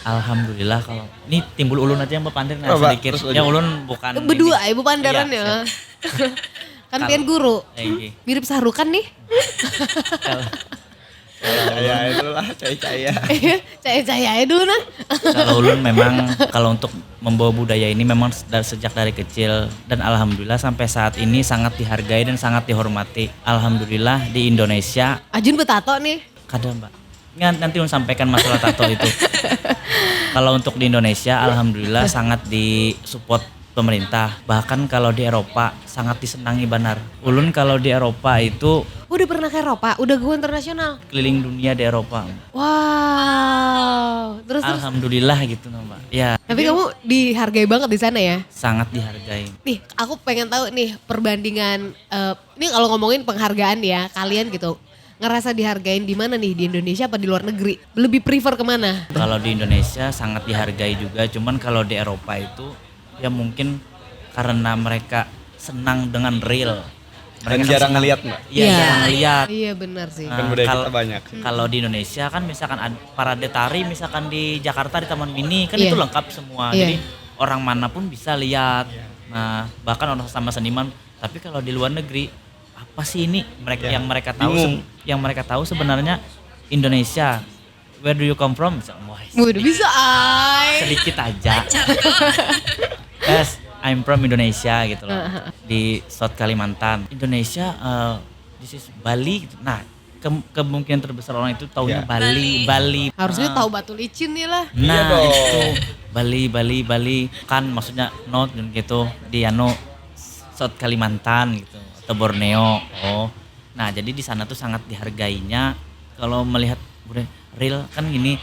Alhamdulillah kalau ini timbul ulun aja yang berpandir nah Coba, sedikit. terus Ya aja. ulun bukan Berdua ini. ibu pandaran Iya, ya. siap. Kan Kalau- pian guru. Iya. Mirip Sarukan nih. Kalau Caya itulah caya. Caya-caya aja dulu nah. kalau ulun memang kalau untuk membawa budaya ini memang sejak dari kecil dan alhamdulillah sampai saat ini sangat dihargai dan sangat dihormati. Alhamdulillah di Indonesia Ajun betato nih. kada mbak. Nanti ulun sampaikan masalah tato itu. Kalau untuk di Indonesia alhamdulillah sangat disupport pemerintah. Bahkan kalau di Eropa sangat disenangi benar. Ulun kalau di Eropa itu Udah pernah ke Eropa, udah go internasional. keliling dunia di Eropa. Wow. Terus Alhamdulillah gitu mbak. Ya tapi kamu dihargai banget di sana ya. sangat dihargai. Nih, aku pengen tahu nih perbandingan ini kalau ngomongin penghargaan ya, kalian gitu. Ngerasa dihargain di mana nih, di Indonesia apa di luar negeri? Lebih prefer kemana? Kalau di Indonesia sangat dihargai juga, cuman kalau di Eropa itu ya mungkin karena mereka senang dengan real. Dan Mereka jarang senang- ngeliat mbak. Iya, jarang ngeliat. Iya benar sih. Kan budaya kalau- kita banyak. Kalau di Indonesia kan misalkan parade tari misalkan di Jakarta di Taman Mini kan Iya. itu lengkap semua. Iya. Jadi orang manapun bisa lihat. Nah, bahkan orang sama seniman. Tapi kalau di luar negeri apa sih ini mereka Ya, yang mereka tahu bingung. yang mereka tahu sebenarnya Indonesia. Where do you come from? Wah, Waduh bisa ay. sedikit aja. Yes, I'm from Indonesia gitu loh. Di South Kalimantan. Indonesia, this is Bali. Gitu. Nah, kemungkinan terbesar orang itu taunya Ya. Bali. Harusnya tahu batu licin nih lah. Nah, Iya dong. itu Bali kan maksudnya not dan gitu di South Kalimantan gitu atau Borneo. Oh. Nah, jadi di sana tuh sangat dihargainya kalau melihat real kan gini.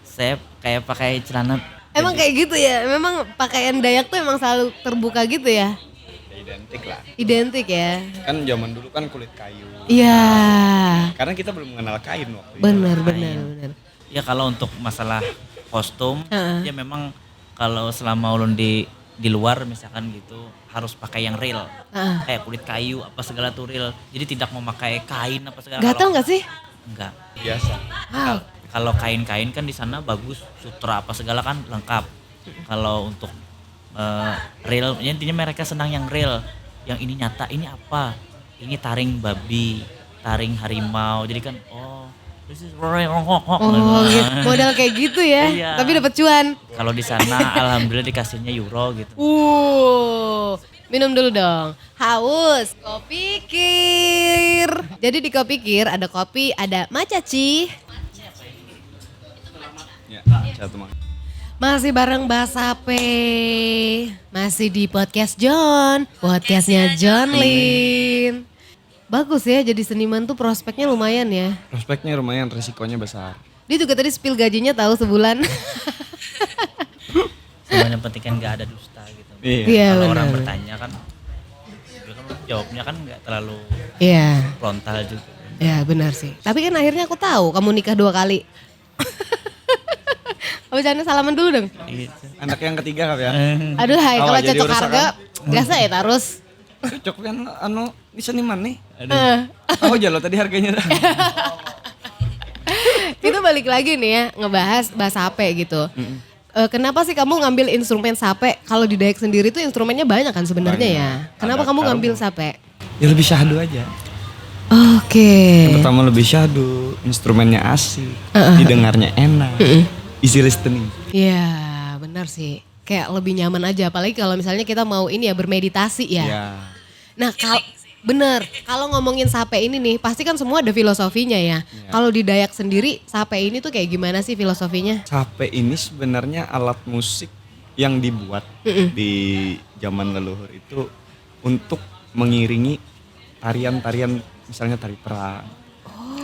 Saya kayak pakai celana Emang kayak gitu ya, memang pakaian Dayak tuh emang selalu terbuka gitu ya. Identik lah. Identik ya. Kan zaman dulu kan kulit kayu. Iya. Karena kita belum mengenal kain waktu itu. Benar. ya kalau untuk masalah kostum Heeh. ya memang kalau selama ulun di luar misalkan gitu harus pakai yang real. Heeh. Kayak kulit kayu apa segala tuh real. Jadi tidak memakai kain apa segala. Gatal nggak sih? Enggak. Biasa. Wow. Kalau kain-kain kan di sana bagus, sutra apa segala kan lengkap. Kalau untuk real, ya intinya mereka senang yang real. Yang ini nyata, ini apa? Ini taring babi, taring harimau. Jadi kan, oh, this is Oh, gitu. Modal kayak gitu ya. Iya. Tapi dapat cuan. Kalau di sana, alhamdulillah dikasihnya euro gitu. Minum dulu dong. Haus. Kopi kir. Jadi di kopi kir ada kopi, ada macaci. Ya, satu mak. Masih bareng Basape. Masih di podcast John. Podcastnya John Lin. Bagus ya jadi seniman tuh prospeknya lumayan ya. Prospeknya lumayan, resikonya besar. Dia juga tadi spill gajinya tahu sebulan. Semuanya penting kan nggak ada dusta gitu. Iya, Kalau benar. orang bertanya kan, dia kan jawabnya kan nggak terlalu Iya. frontal juga. Ya benar sih. Tapi kan akhirnya aku tahu kamu nikah 2 kali. Kamu jangan salaman dulu dong. Gitu. Anak yang ketiga kan ya. Aduh hai, Awal kalau jadi cocok urusan harga, biasa ya terus. Cocok kan ini seniman nih. Eh, Oh jalo tadi harganya dah. Itu balik lagi nih ya, ngebahas sape gitu. Kenapa sih kamu ngambil instrumen sape? Kalau di Dayak sendiri tuh instrumennya banyak kan sebenarnya ya. Kenapa Ada kamu ngambil karung. sape? Ya lebih syahdu aja. Oke. Pertama lebih syahdu, instrumennya asik, didengarnya enak, easy listening. Iya, benar sih. Kayak lebih nyaman aja, apalagi kalau misalnya kita mau ini ya bermeditasi ya. Ya. Nah, bener, kalau ngomongin sape ini nih, pasti kan semua ada filosofinya ya. Kalau di Dayak sendiri, sape ini tuh kayak gimana sih filosofinya? Sape ini sebenarnya alat musik yang dibuat di zaman leluhur itu untuk mengiringi tarian-tarian misalnya tari perang.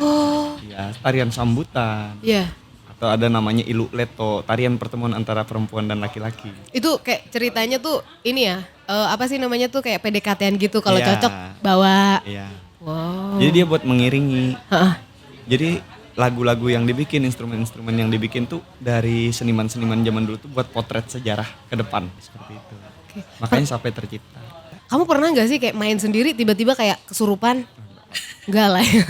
Oh, Ya, tarian sambutan iya. atau ada namanya ilu leto, tarian pertemuan antara perempuan dan laki-laki. Itu kayak ceritanya tuh ini ya, apa sih namanya tuh kayak PDKT-an gitu kalau Iya. cocok bawa. Iya. Wow. Jadi dia buat mengiringi. Heeh. Jadi lagu-lagu yang dibikin, instrumen-instrumen yang dibikin tuh dari seniman-seniman zaman dulu tuh buat potret sejarah ke depan seperti itu. Oke. Makanya sampai tercipta. Kamu pernah gak sih kayak main sendiri tiba-tiba kayak kesurupan? Enggak lah ya.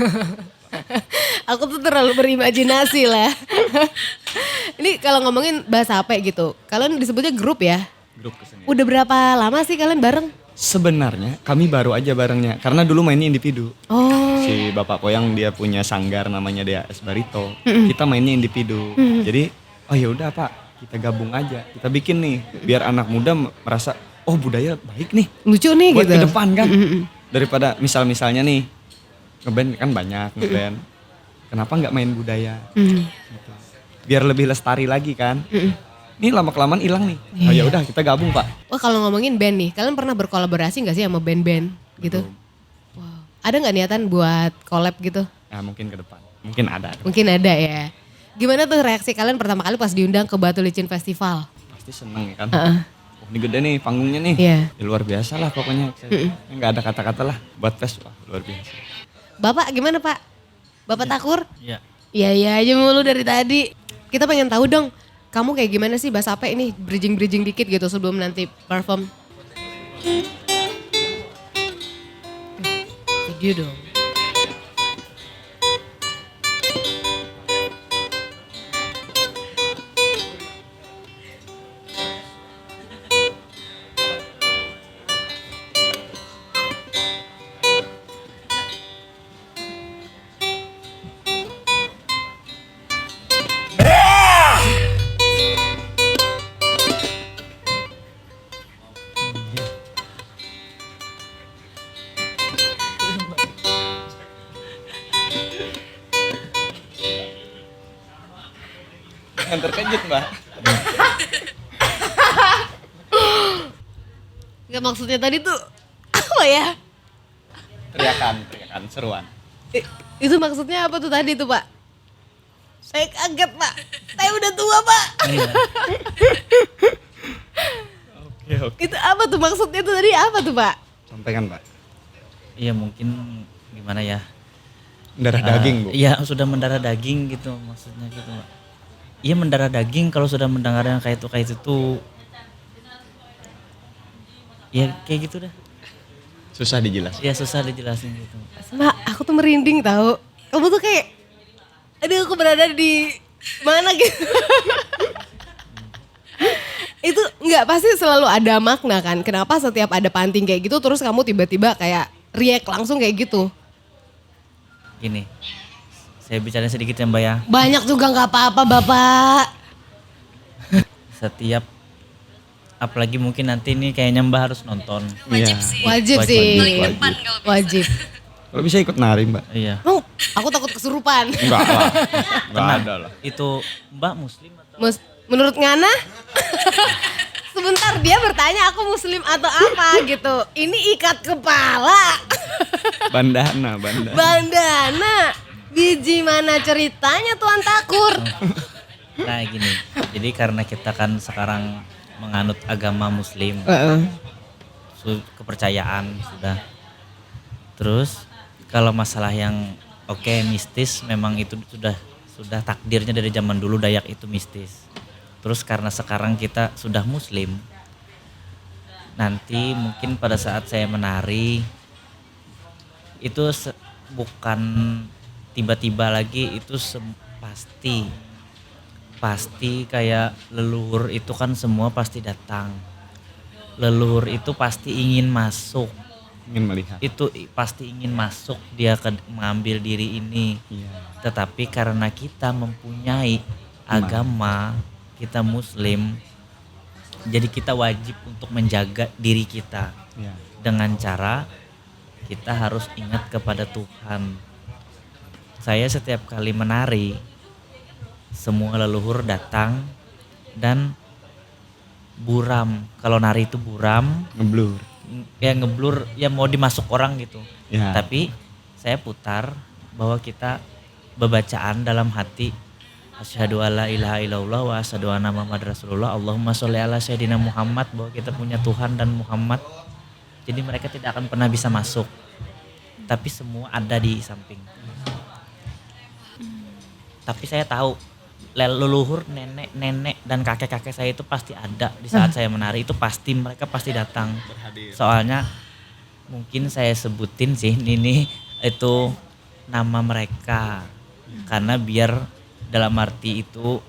Aku tuh terlalu berimajinasi lah. Ini kalau ngomongin bahasa apa gitu, kalian disebutnya grup ya? Grup kesenian. Udah berapa lama sih kalian bareng? Sebenarnya kami baru aja barengnya karena dulu mainnya individu. Oh, Si Bapak Poyang dia punya sanggar namanya DAS Barito. Kita mainnya individu. Jadi oh ya udah Pak, kita gabung aja. Kita bikin nih biar anak muda merasa oh budaya baik nih lucu nih buat gitu. ke depan kan. Daripada misalnya nih ngeband kan banyak ngeband. Kenapa nggak main budaya? Gitu. Biar lebih lestari lagi kan. Ini lama-kelamaan hilang nih. Oh ya udah kita gabung Pak. Wah kalau ngomongin band nih, kalian pernah berkolaborasi gak sih sama band-band gitu? Belum. Wow. Ada gak niatan buat collab gitu? Nah mungkin ke depan. Mungkin ada. Mungkin ada ya. Gimana tuh reaksi kalian pertama kali pas diundang ke Batu Licin Festival? Pasti seneng ya kan. Heeh. Oh ini gede nih panggungnya nih. Iya. Ya, luar biasa lah pokoknya. Nggak ada kata-kata lah buat fest. Wah luar biasa. Bapak gimana Pak? Bapak Takur? Iya. Iya aja mulu dari tadi. Kita pengen tahu dong, kamu kayak gimana sih bahasa apa ini bridging dikit gitu sebelum nanti perform. Video dong. Yang terkejut Mbak. Gak maksudnya tadi tuh apa ya? Teriakan, seruan. Itu maksudnya apa tuh tadi tuh Pak? Saya kaget Pak, saya udah tua Pak. Iya. Oke. Itu apa tuh maksudnya tuh tadi apa tuh Pak? Sampaikan Pak. Iya mungkin gimana ya? Darah daging Bu. Iya sudah mendarah daging gitu maksudnya gitu Mbak. Iya mendarah daging kalau sudah mendengar yang kayak itu tuh. Ya kayak gitu dah. Susah dijelasin. Ya susah dijelasin gitu. Mbak, aku tuh merinding tahu. Kamu tuh kayak, aduh aku berada di mana gitu. Itu nggak pasti selalu ada makna kan. Kenapa setiap ada panting kayak gitu terus kamu tiba-tiba kayak react langsung kayak gitu. Gini, saya bicara sedikit ya Mbak ya. Banyak juga nggak apa-apa Bapak. Setiap, apalagi mungkin nanti ini kayaknya Mbak harus nonton. Wajib Wajib sih. Wajib. Kalau bisa ikut nari Mbak. Iya. Oh, aku takut kesurupan. Enggak lah. Enggak Tenang, ada lah. Itu Mbak Muslim atau? Menurut Ngana, sebentar dia bertanya aku muslim atau apa gitu. Ini ikat kepala. Bandana. Bandana. Biji mana ceritanya Tuan Takur? Nah gini, jadi karena kita kan sekarang menganut agama Muslim, kepercayaan sudah. Terus kalau masalah yang mistis, memang itu sudah takdirnya dari zaman dulu Dayak itu mistis. Terus karena sekarang kita sudah Muslim, nanti mungkin pada saat saya menari itu bukan tiba-tiba lagi, itu pasti kayak leluhur itu kan semua pasti datang. Leluhur itu pasti ingin masuk. Ingin melihat. Itu pasti ingin masuk dia mengambil diri ini. Iya. Tetapi karena kita mempunyai agama, kita Muslim, jadi kita wajib untuk menjaga diri kita. Iya. Dengan cara kita harus ingat kepada Tuhan. Saya setiap kali menari, semua leluhur datang dan buram. Kalau nari itu buram, Ngeblur. ya ngeblur, ya mau dimasuk orang gitu. Ya. Tapi saya putar bahwa kita bebacaan dalam hati, asyhadu alla ilaha illallah wa asyhadu anna Muhammad Rasulullah, Allahumma sholli ala sayyidina Muhammad, bahwa kita punya Tuhan dan Muhammad. Jadi mereka tidak akan pernah bisa masuk. Tapi semua ada di samping. Tapi saya tahu leluhur, nenek dan kakek-kakek saya itu pasti ada di saat saya menari, itu pasti mereka pasti datang. Soalnya mungkin saya sebutin sih ini itu nama mereka karena biar dalam arti itu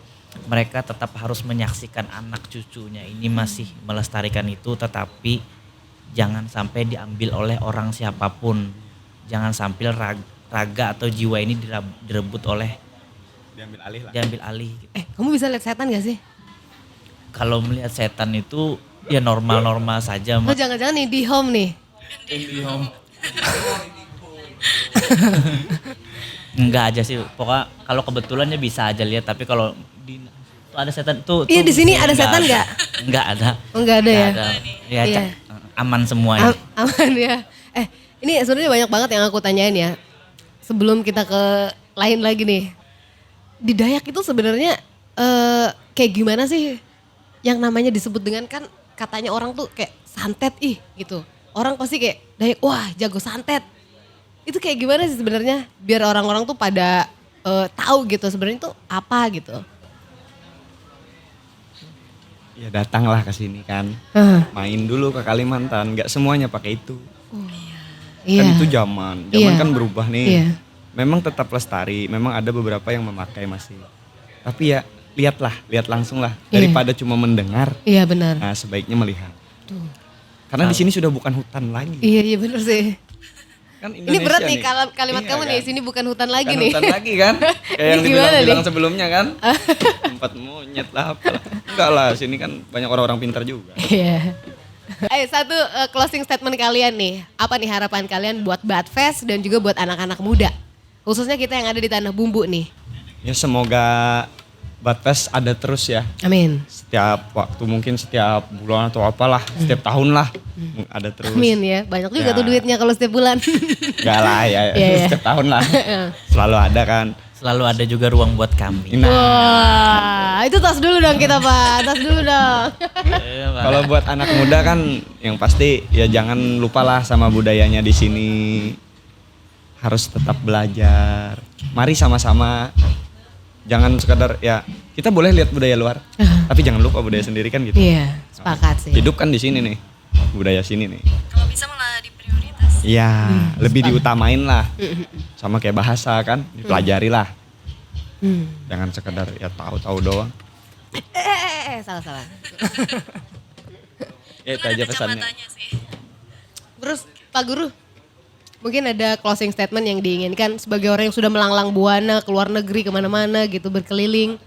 mereka tetap harus menyaksikan anak cucunya ini masih melestarikan itu, tetapi jangan sampai diambil oleh orang siapapun. Jangan sampai raga atau jiwa ini direbut oleh diambil alih gitu. Kamu bisa lihat setan gak sih? Kalau melihat setan itu ya normal-normal saja. Oh jangan-jangan indie home nih? Enggak aja sih, pokoknya kalau kebetulannya bisa aja lihat, tapi kalau tuh ada setan tuh. Iya di sini ada setan nggak? Enggak ada. Oh nggak ada ya? Ya Iya. aman semuanya. Aman ya. Ini sebenarnya banyak banget yang aku tanyain ya. Sebelum kita ke lain lagi nih. Di Dayak itu sebenarnya kayak gimana sih yang namanya disebut dengan, kan katanya orang tuh kayak santet gitu. Orang pasti kayak Dayak, wah jago santet. Itu kayak gimana sih sebenarnya biar orang-orang tuh pada tahu gitu sebenarnya itu apa gitu. Ya datanglah ke sini kan. Main dulu ke Kalimantan, nggak semuanya pakai itu. Iya. Kan itu zaman Iya. kan berubah nih. Iya. Memang tetap lestari, memang ada beberapa yang memakai masih. Tapi ya lihat langsung lah. Daripada cuma mendengar, Iya benar. nah sebaiknya melihat. Karena di sini sudah bukan hutan lagi. Iya benar sih. Kan Ini berat nih kalimat Iya kamu kan? nih, sini bukan hutan lagi Bukan nih. hutan lagi kan? Kayak yang Ini gimana dibilang nih? sebelumnya kan. Tempat monyet lah apalah. Enggak lah, sini kan banyak orang-orang pintar juga. Iya. Satu closing statement kalian nih. Apa nih harapan kalian buat Badfest dan juga buat anak-anak muda? Khususnya kita yang ada di Tanah Bumbu nih. Ya semoga Badfest ada terus ya. Amin. Setiap waktu, mungkin setiap bulan atau apalah, setiap tahun lah ada terus. Amin ya. Banyak juga Ya. tuh duitnya kalau setiap bulan. Enggak lah ya, Iya. setiap tahun lah. Selalu ada kan. Selalu ada juga ruang buat kami. Nah, Wah, itu tas dulu dong kita Pak. Tas dulu dong. kalau buat anak muda kan yang pasti ya jangan lupalah sama budayanya di sini. Harus tetap belajar. Mari sama-sama. Jangan sekadar ya kita boleh lihat budaya luar, tapi jangan lupa budaya sendiri kan gitu. Iya, sepakat sih. Hidup kan di sini nih, budaya sini nih. Kalau bisa malah diprioritas. Iya, lebih diutamain lah. Sama kayak bahasa kan, dipelajari lah. Jangan sekedar ya tahu-tahu doang. Salah. Ya itu Cuma aja ada pesannya. kacamatanya sih. Terus Pak Guru, mungkin ada closing statement yang diinginkan sebagai orang yang sudah melanglang buana ke luar negeri kemana-mana gitu berkeliling.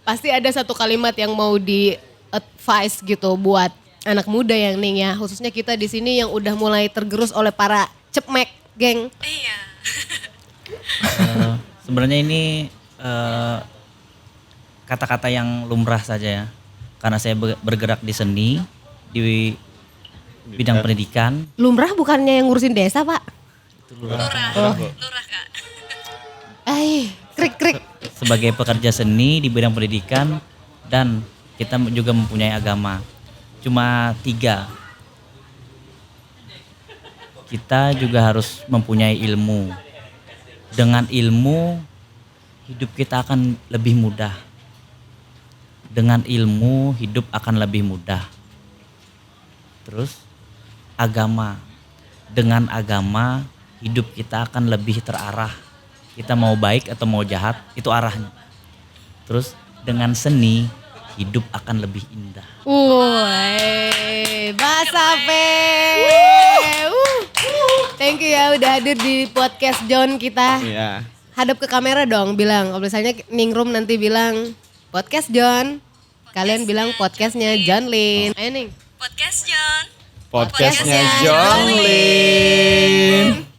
Pasti ada satu kalimat yang mau di advice gitu buat anak muda yang nih ya, khususnya kita di sini yang udah mulai tergerus oleh para cepmek geng. Iya. Sebenarnya ini kata-kata yang lumrah saja ya. Karena saya bergerak di seni, di bidang pendidikan. Lumrah bukannya yang ngurusin desa Pak? Lurah Kak. Krik. Sebagai pekerja seni di bidang pendidikan, dan kita juga mempunyai agama. Cuma 3. Kita juga harus mempunyai ilmu. Dengan ilmu, hidup kita akan lebih mudah. Dengan ilmu, hidup akan lebih mudah. Terus, agama. Dengan agama, hidup kita akan lebih terarah. Kita mau baik atau mau jahat, itu arahnya. Terus, dengan seni, hidup akan lebih indah. Basape. Thank you ya udah hadir di podcast John kita. Iya. Hadap ke kamera dong, bilang. Kalau misalnya Ningrum nanti bilang podcast John, kalian bilang podcastnya John Lin. Ayo Ning. Podcast John. Podcastnya Podcastnya John John Lin.